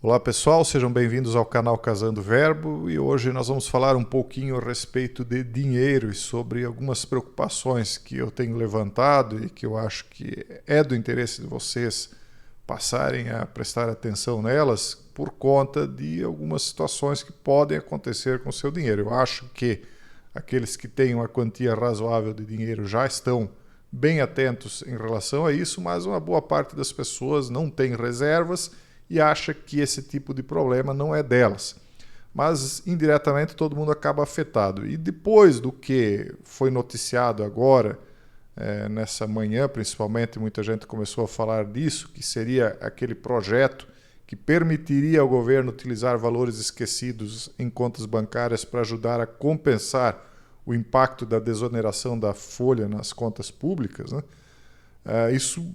Olá pessoal, sejam bem-vindos ao canal Casando Verbo e hoje nós vamos falar um pouquinho a respeito de dinheiro e sobre algumas preocupações que eu tenho levantado e que eu acho que é do interesse de vocês passarem a prestar atenção nelas por conta de algumas situações que podem acontecer com o seu dinheiro. Eu acho que aqueles que têm uma quantia razoável de dinheiro já estão bem atentos em relação a isso, mas uma boa parte das pessoas não tem reservas e acha que esse tipo de problema não é delas. Mas, indiretamente, todo mundo acaba afetado. E depois do que foi noticiado agora, nessa manhã, principalmente, muita gente começou a falar disso, que seria aquele projeto que permitiria ao governo utilizar valores esquecidos em contas bancárias para ajudar a compensar o impacto da desoneração da folha nas contas públicas, né? Isso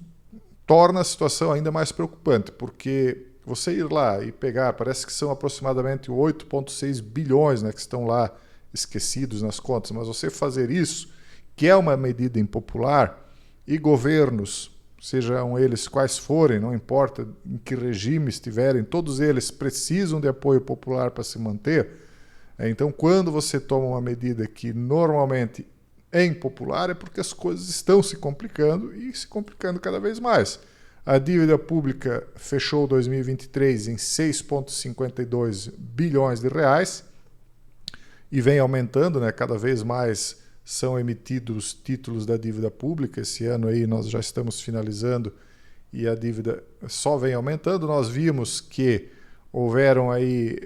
torna a situação ainda mais preocupante, porque você ir lá e pegar, parece que são aproximadamente 8,6 bilhões, né, que estão lá esquecidos nas contas, mas você fazer isso, que é uma medida impopular, e governos, sejam eles quais forem, não importa em que regime estiverem, todos eles precisam de apoio popular para se manter. Então, quando você toma uma medida que normalmente é impopular, é porque as coisas estão se complicando e se complicando cada vez mais. A dívida pública fechou 2023 em 6,52 bilhões de reais e vem aumentando, né? Cada vez mais são emitidos títulos da dívida pública. Esse ano aí nós já estamos finalizando e a dívida só vem aumentando. Nós vimos que houveram aí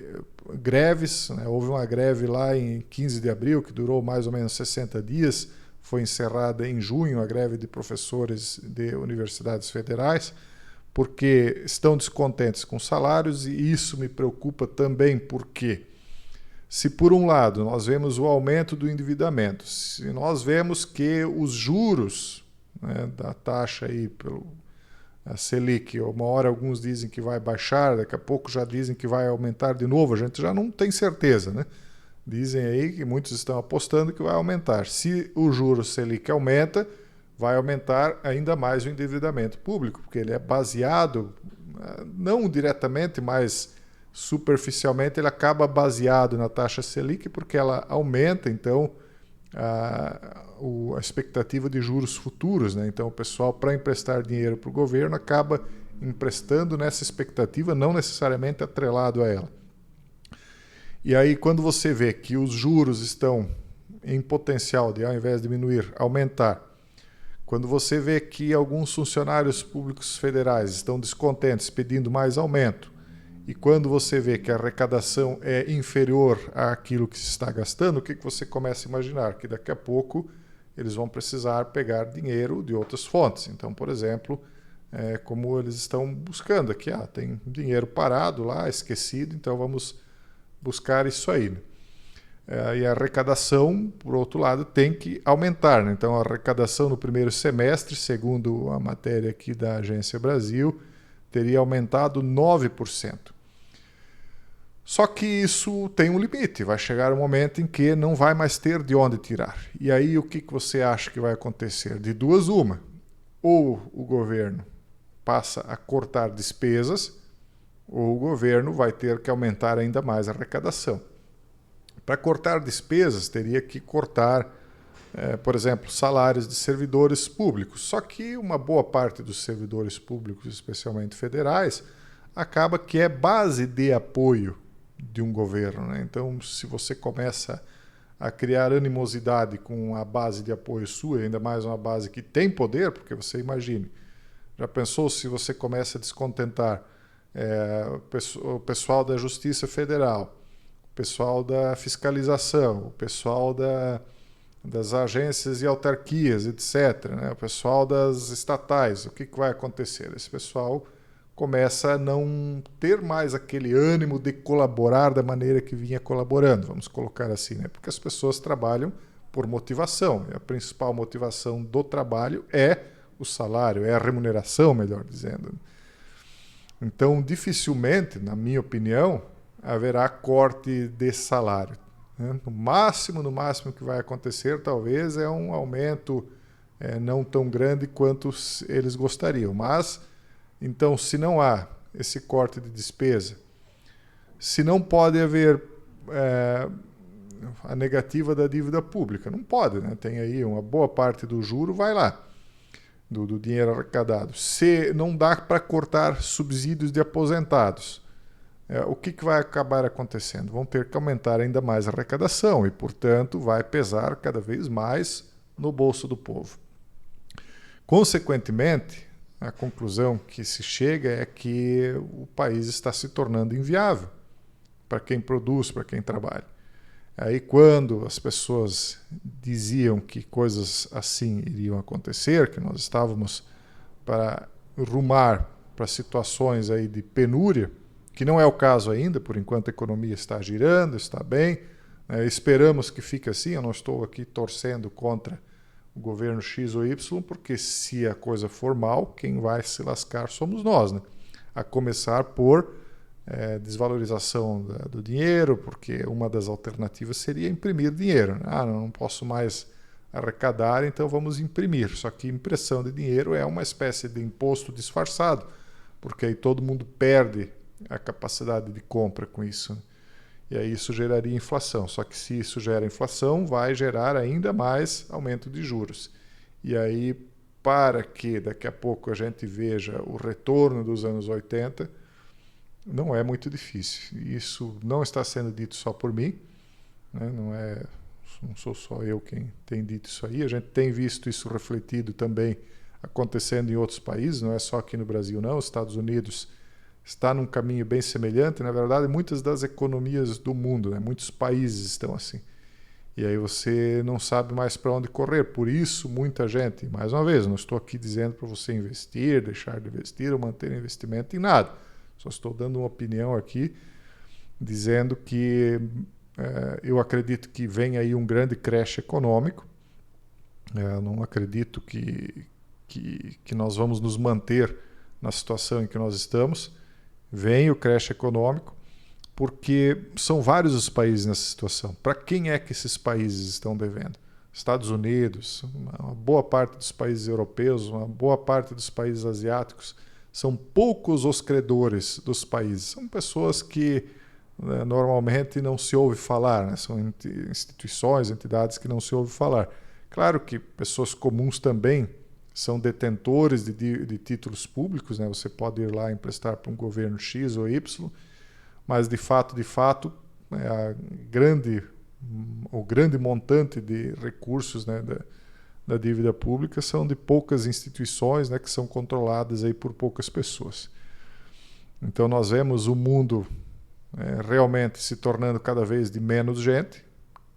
greves, né? Houve uma greve lá em 15 de abril, que durou mais ou menos 60 dias, foi encerrada em junho a greve de professores de universidades federais, porque estão descontentes com salários, e isso me preocupa também porque, se por um lado nós vemos o aumento do endividamento, se nós vemos que os juros, né, da taxa aí pelo a Selic, uma hora alguns dizem que vai baixar, daqui a pouco já dizem que vai aumentar de novo, a gente já não tem certeza, né? Dizem aí que muitos estão apostando que vai aumentar. Se o juro Selic aumenta, vai aumentar ainda mais o endividamento público, porque ele é baseado, não diretamente, mas superficialmente, ele acaba baseado na taxa Selic, porque ela aumenta, então, a expectativa de juros futuros, né? Então o pessoal, para emprestar dinheiro para o governo, acaba emprestando nessa expectativa, não necessariamente atrelado a ela. E aí, quando você vê que os juros estão em potencial de, ao invés de diminuir, aumentar, quando você vê que alguns funcionários públicos federais estão descontentes, pedindo mais aumento, e quando você vê que a arrecadação é inferior àquilo que se está gastando, o que você começa a imaginar? Que daqui a pouco eles vão precisar pegar dinheiro de outras fontes. Então, por exemplo, como eles estão buscando aqui, tem dinheiro parado lá, esquecido, então vamos buscar isso aí. E a arrecadação, por outro lado, tem que aumentar, né? Então, a arrecadação no primeiro semestre, segundo a matéria aqui da Agência Brasil, teria aumentado 9%. Só que isso tem um limite, vai chegar um momento em que não vai mais ter de onde tirar. E aí o que você acha que vai acontecer? De duas uma, ou o governo passa a cortar despesas, ou o governo vai ter que aumentar ainda mais a arrecadação. Para cortar despesas, teria que cortar, por exemplo, salários de servidores públicos. Só que uma boa parte dos servidores públicos, especialmente federais, acaba que é base de apoio de um governo, né? Então, se você começa a criar animosidade com a base de apoio sua, ainda mais uma base que tem poder, porque você imagine, já pensou se você começa a descontentar o pessoal da Justiça Federal, o pessoal da fiscalização, o pessoal das agências e autarquias, etc., né? O pessoal das estatais, o que vai acontecer? Esse pessoal começa a não ter mais aquele ânimo de colaborar da maneira que vinha colaborando, vamos colocar assim, né? Porque as pessoas trabalham por motivação, e a principal motivação do trabalho é o salário, é a remuneração, melhor dizendo. Então, dificilmente, na minha opinião, haverá corte de salário, né? No máximo que vai acontecer, talvez, é um aumento não tão grande quanto eles gostariam, mas então, se não há esse corte de despesa, se não pode haver a negativa da dívida pública. Não pode, né? Tem aí uma boa parte do juro vai lá, do dinheiro arrecadado. Se não dá para cortar subsídios de aposentados, o que vai acabar acontecendo? Vão ter que aumentar ainda mais a arrecadação e, portanto, vai pesar cada vez mais no bolso do povo. Consequentemente, a conclusão que se chega é que o país está se tornando inviável para quem produz, para quem trabalha. Aí, quando as pessoas diziam que coisas assim iriam acontecer, que nós estávamos para rumar para situações aí de penúria, que não é o caso ainda, por enquanto a economia está girando, está bem, esperamos que fique assim. Eu não estou aqui torcendo contra o governo X ou Y, porque se a coisa for mal, quem vai se lascar somos nós, né? A começar por desvalorização do dinheiro, porque uma das alternativas seria imprimir dinheiro, né? Não posso mais arrecadar, então vamos imprimir. Só que impressão de dinheiro é uma espécie de imposto disfarçado, porque aí todo mundo perde a capacidade de compra com isso, né? E aí isso geraria inflação. Só que se isso gera inflação, vai gerar ainda mais aumento de juros. E aí, para que daqui a pouco a gente veja o retorno dos anos 80, não é muito difícil. Isso não está sendo dito só por mim, né? Não sou só eu quem tem dito isso aí. A gente tem visto isso refletido também acontecendo em outros países, não é só aqui no Brasil, não. Os Estados Unidos está num caminho bem semelhante. Na verdade, muitas das economias do mundo, né? Muitos países estão assim. E aí você não sabe mais para onde correr. Por isso, muita gente, mais uma vez, não estou aqui dizendo para você investir, deixar de investir ou manter investimento em nada. Só estou dando uma opinião aqui, dizendo que eu acredito que vem aí um grande crash econômico. Eu não acredito que nós vamos nos manter na situação em que nós estamos. Vem o crash econômico, porque são vários os países nessa situação. Para quem é que esses países estão devendo? Estados Unidos, uma boa parte dos países europeus, uma boa parte dos países asiáticos. São poucos os credores dos países. São pessoas que normalmente não se ouve falar, né? São instituições, entidades que não se ouve falar. Claro que pessoas comuns também são detentores de títulos públicos, né? Você pode ir lá emprestar para um governo X ou Y, mas de fato, o grande montante de recursos, né, da dívida pública são de poucas instituições, né, que são controladas aí por poucas pessoas. Então nós vemos o mundo realmente se tornando cada vez de menos gente,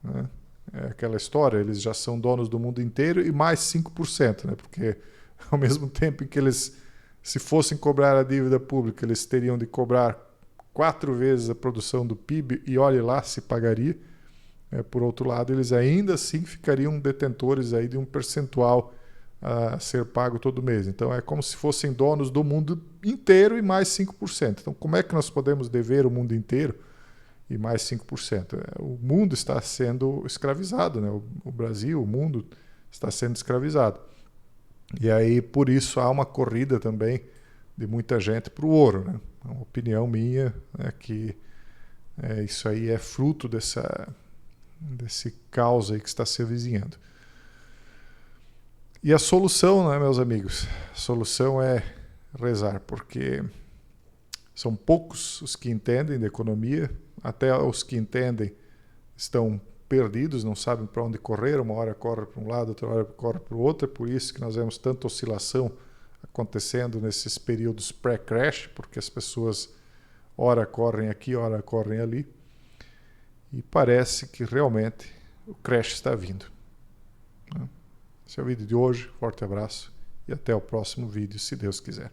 né? É aquela história, eles já são donos do mundo inteiro e mais 5%, né? Porque ao mesmo tempo em que eles, se fossem cobrar a dívida pública, eles teriam de cobrar 4 vezes a produção do PIB, e olhe lá se pagaria. Por outro lado, eles ainda assim ficariam detentores aí de um percentual a ser pago todo mês. Então é como se fossem donos do mundo inteiro e mais 5%. Então como é que nós podemos dever o mundo inteiro e mais 5%? O mundo está sendo escravizado, né? O Brasil, o mundo está sendo escravizado. E aí, por isso, há uma corrida também de muita gente para o ouro, né? Uma opinião minha é que isso aí é fruto desse caos aí que está se avizinhando. E a solução, né, meus amigos? A solução é rezar, porque são poucos os que entendem de economia. Até os que entendem estão perdidos, não sabem para onde correr. Uma hora corre para um lado, outra hora corre para o outro. É por isso que nós vemos tanta oscilação acontecendo nesses períodos pré-crash, porque as pessoas ora correm aqui, ora correm ali. E parece que realmente o crash está vindo. Esse é o vídeo de hoje. Forte abraço e até o próximo vídeo, se Deus quiser.